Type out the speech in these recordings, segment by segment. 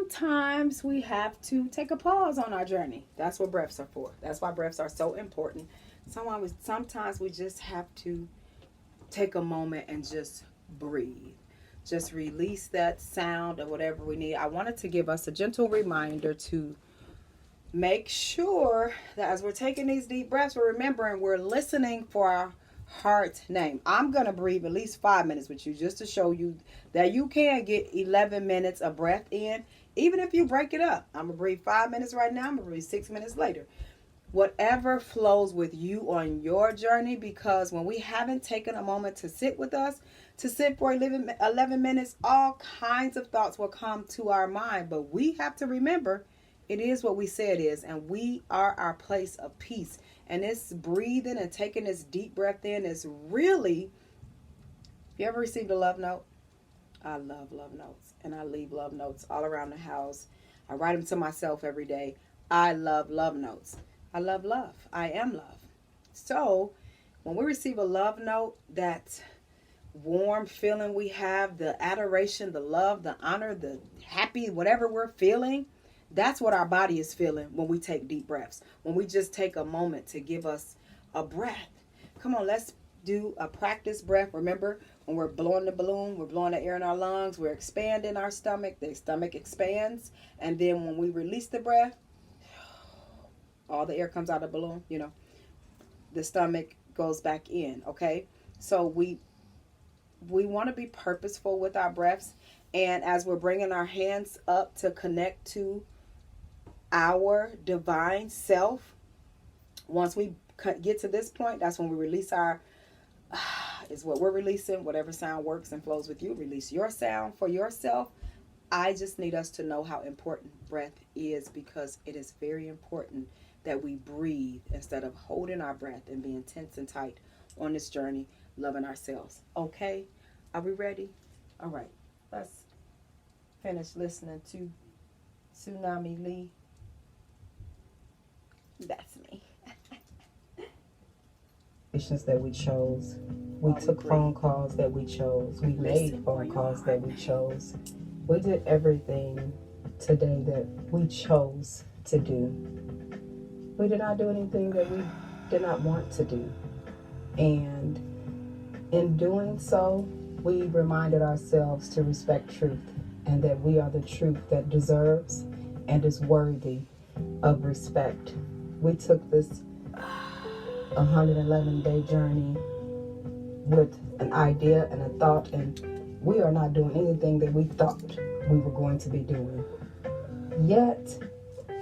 sometimes we have to take a pause on our journey. That's what breaths are for. That's why breaths are so important. Sometimes we just have to take a moment and just breathe. Just release that sound or whatever we need. I wanted to give us a gentle reminder to make sure that as we're taking these deep breaths, we're remembering we're listening for our heart name. I'm going to breathe at least 5 minutes with you just to show you that you can get 11 minutes of breath in, even if you break it up. I'm going to breathe 5 minutes right now. I'm going to breathe 6 minutes later. Whatever flows with you on your journey, because when we haven't taken a moment to sit with us, to sit for 11 minutes, all kinds of thoughts will come to our mind. But we have to remember it is what we say it is, and we are our place of peace. And this breathing and taking this deep breath in is really, you ever received a love note? I love love notes, and I leave love notes all around the house. I write them to myself every day. I love love notes. I love love. I am love. So when we receive a love note, that warm feeling we have, the adoration, the love, the honor, the happy, whatever we're feeling, that's what our body is feeling when we take deep breaths. When we just take a moment to give us a breath. Come on, let's do a practice breath. Remember, when we're blowing the balloon, we're blowing the air in our lungs, we're expanding our stomach, the stomach expands. And then when we release the breath, all the air comes out of the balloon, the stomach goes back in, okay? So we want to be purposeful with our breaths. And as we're bringing our hands up to connect to our divine self, once we get to this point, that's when we release our, is what we're releasing. Whatever sound works and flows with you, release your sound for yourself. I just need us to know how important breath is, because it is very important that we breathe instead of holding our breath and being tense and tight on this journey, loving ourselves. Okay? Are we ready? All right. Let's finish listening to Tsunami Lee. That's me. That we chose. We took phone calls that we chose. We made phone calls that we chose. We did everything today that we chose to do. We did not do anything that we did not want to do. And in doing so, we reminded ourselves to respect truth, and that we are the truth that deserves and is worthy of respect. We took this 111-day journey with an idea and a thought, and we are not doing anything that we thought we were going to be doing. Yet,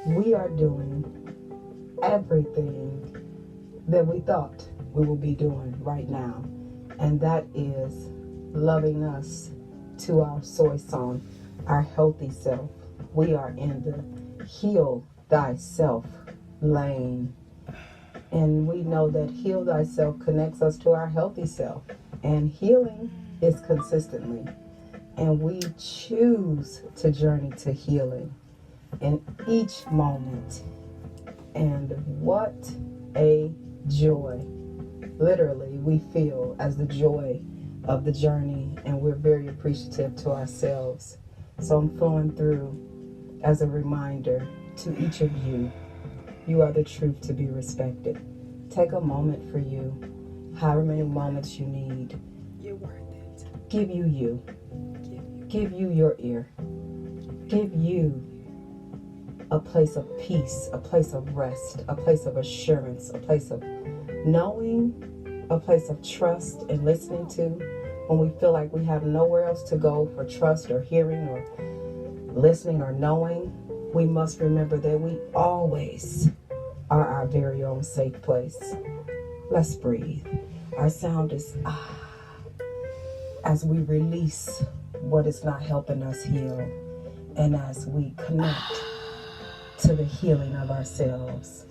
we are doing everything that we thought we will be doing right now. And that is loving us to our soy song, our healthy self. We are in the heal thyself lane. And we know that heal thyself connects us to our healthy self. And healing is consistently. And we choose to journey to healing in each moment. And what a joy, literally, we feel as the joy of the journey. And we're very appreciative to ourselves. So I'm flowing through as a reminder to each of you. You are the truth to be respected. Take a moment for you, however many moments you need. You're worth it. Give you you. Give you your ear. Give you a place of peace, a place of rest, a place of assurance, a place of knowing, a place of trust and listening to. When we feel like we have nowhere else to go for trust or hearing or listening or knowing, we must remember that we always are our very own safe place. Let's breathe. Our sound is as we release what is not helping us heal, and as we connect to the healing of ourselves.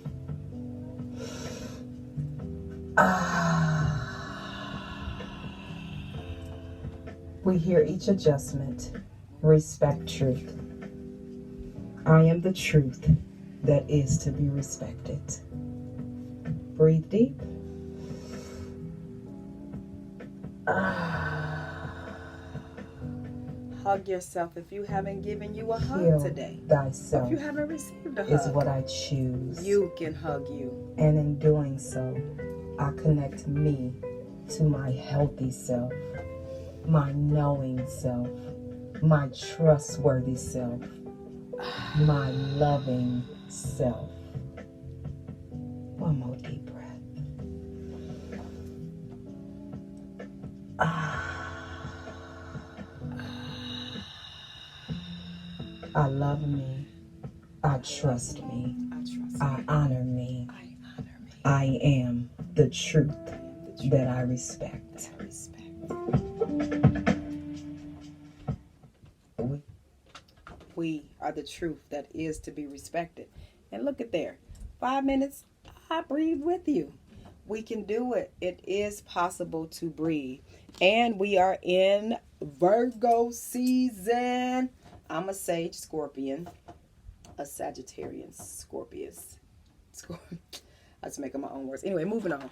We hear each adjustment. Respect truth. I am the truth that is to be respected. Breathe deep. Hug yourself if you haven't given you a hug Heal today. thyself If you haven't received a is hug, what I choose. you can hug you. And in doing so, I connect me to my healthy self, my knowing self, my trustworthy self, my loving self. One more deep breath. I love me. I trust me. I honor me. I am the truth that I respect. We are the truth that is to be respected. And look at there. 5 minutes, I breathe with you. We can do it. It is possible to breathe. And we are in Virgo season. I'm a Sage Scorpion, a Sagittarian Scorpius. I was making my own words. Anyway, moving on.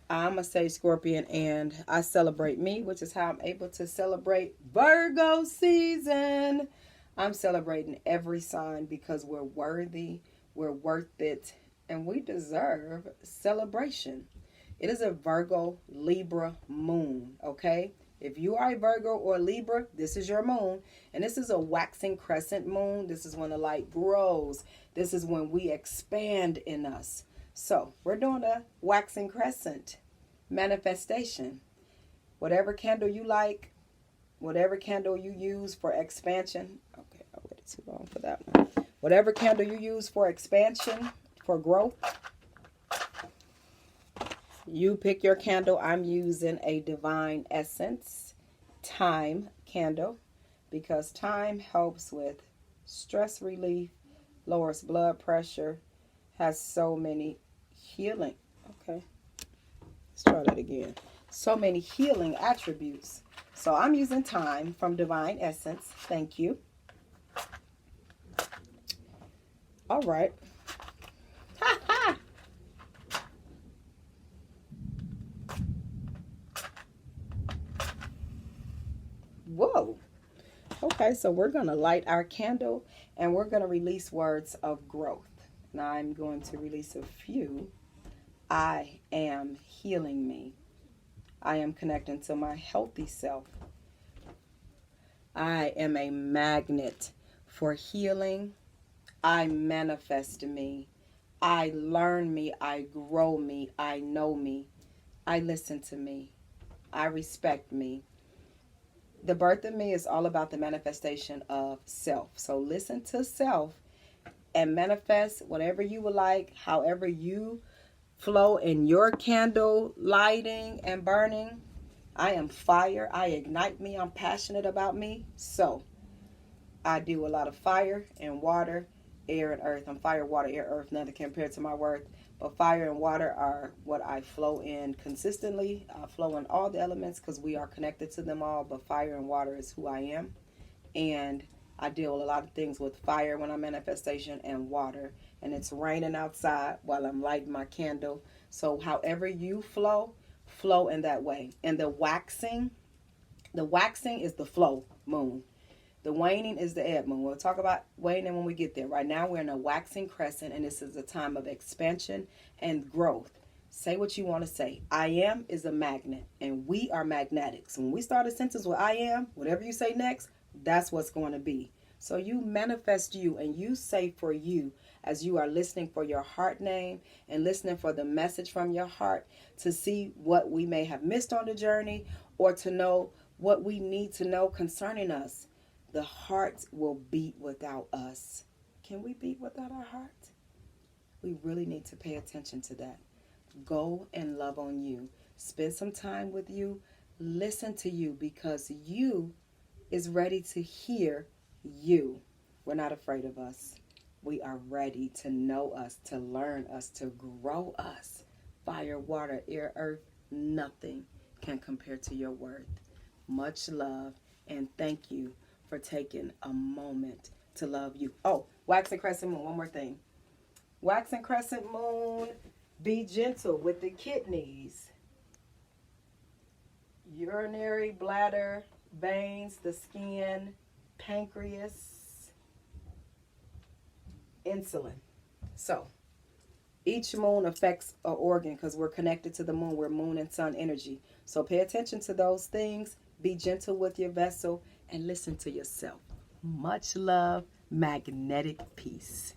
I'm a Sage Scorpion and I celebrate me, which is how I'm able to celebrate Virgo season. I'm celebrating every sign because we're worthy, we're worth it, and we deserve celebration. It is a Virgo Libra moon, okay? If you are a Virgo or Libra, this is your moon. And this is a waxing crescent moon. This is when the light grows. This is when we expand in us. So we're doing a waxing crescent manifestation. Whatever candle you like, whatever candle you use for expansion. Okay, I waited too long for that one. Whatever candle you use for expansion, for growth, you pick your candle. I'm using a Divine Essence Time candle because time helps with stress relief, lowers blood pressure, has so many healing. Okay, let's try that again. So many healing attributes. So I'm using Time from Divine Essence. Thank you. All right. Whoa. Okay, so we're going to light our candle and we're going to release words of growth. Now I'm going to release a few. I am healing me. I am connecting to my healthy self. I am a magnet for healing. I manifest me. I learn me. I grow me. I know me. I listen to me. I respect me. The birth of me is all about the manifestation of self. So listen to self and manifest whatever you would like, however you flow in your candle lighting and burning. I am fire. I ignite me. I'm passionate about me. So I do a lot of fire and water, air and earth. I'm fire, water, air, earth, nothing compared to my worth. But fire and water are what I flow in consistently. I flow in all the elements because we are connected to them all. But fire and water is who I am. And I deal with a lot of things with fire when I'm manifestation and water. And it's raining outside while I'm lighting my candle. So however you flow in that way. And the waxing is the flow moon. The waning is the ebb moon. We'll talk about waning when we get there. Right now we're in a waxing crescent and this is a time of expansion and growth. Say what you want to say. I am is a magnet and we are magnetics. When we start a sentence with I am, whatever you say next, that's what's going to be. So you manifest you and you say for you as you are listening for your heart name and listening for the message from your heart to see what we may have missed on the journey or to know what we need to know concerning us. The heart will beat without us. Can we beat without our heart? We really need to pay attention to that. Go and love on you. Spend some time with you. Listen to you because you is ready to hear you. We're not afraid of us. We are ready to know us, to learn us, to grow us. Fire, water, air, earth, nothing can compare to your worth. Much love and thank you for taking a moment to love you. Oh, waxing crescent moon, one more thing. Waxing crescent moon, be gentle with the kidneys. urinary bladder, veins, the skin, pancreas, insulin. So each moon affects an organ because we're connected to the moon. We're moon and sun energy. So pay attention to those things. Be gentle with your vessel and listen to yourself. Much love, magnetic peace.